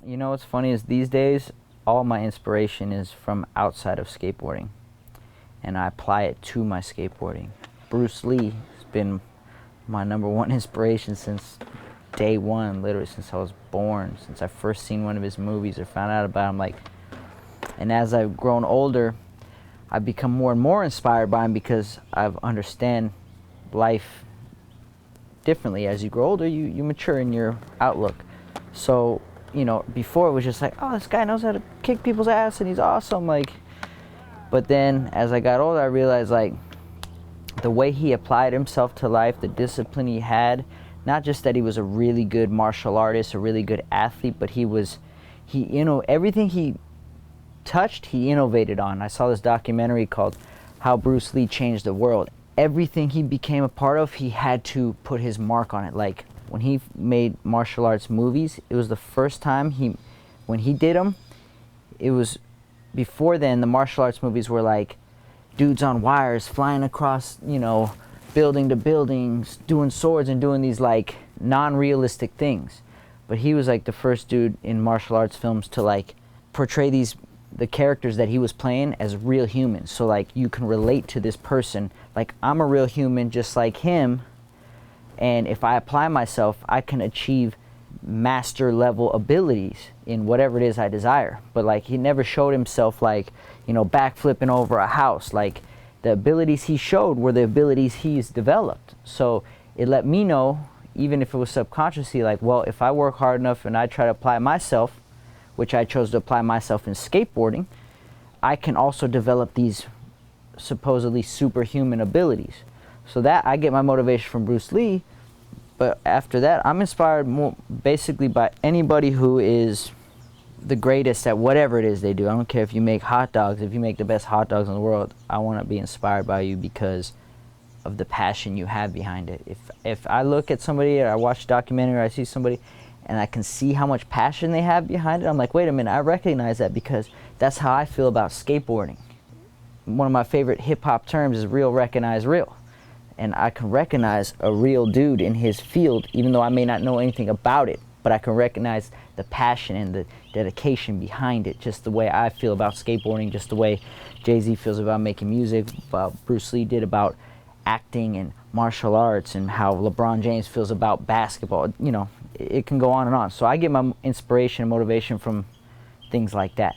You know what's funny is these days, all my inspiration is from outside of skateboarding, and I apply it to my skateboarding. Bruce Lee has been my number one inspiration since day one, literally since I was born, since I first seen one of his movies or found out about him. Like, and as I've grown older, I've become more and more inspired by him because I've understand life differently. As you grow older, you mature in your outlook. So, you know, before it was just like, oh, this guy knows how to kick people's ass and he's awesome. Like, but then as I got older, I realized like the way he applied himself to life, the discipline he had, not just that he was a really good martial artist, a really good athlete, but everything he touched, he innovated on. I saw this documentary called How Bruce Lee Changed the World. Everything he became a part of, he had to put his mark on it. Like when he made martial arts movies, it was the first time when he did them, it was, before then the martial arts movies were like dudes on wires flying across, building to buildings, doing swords and doing these like non-realistic things. But he was like the first dude in martial arts films to like portray the characters that he was playing as real humans. So like you can relate to this person, like I'm a real human just like him, and if I apply myself, I can achieve master level abilities in whatever it is I desire. But like he never showed himself like, backflipping over a house. Like the abilities he showed were the abilities he's developed. So it let me know, even if it was subconsciously, like, well, if I work hard enough and I try to apply myself, which I chose to apply myself in skateboarding, I can also develop these supposedly superhuman abilities. So that I get my motivation from Bruce Lee, but after that I'm inspired more basically by anybody who is the greatest at whatever it is they do. I don't care if you make hot dogs, if you make the best hot dogs in the world, I want to be inspired by you because of the passion you have behind it. If I look at somebody or I watch a documentary or I see somebody and I can see how much passion they have behind it, I'm like, wait a minute, I recognize that because that's how I feel about skateboarding. One of my favorite hip-hop terms is real, recognize real. And I can recognize a real dude in his field, even though I may not know anything about it, but I can recognize the passion and the dedication behind it, just the way I feel about skateboarding, just the way Jay-Z feels about making music, about Bruce Lee did about acting and martial arts, and how LeBron James feels about basketball. It can go on and on. So I get my inspiration and motivation from things like that.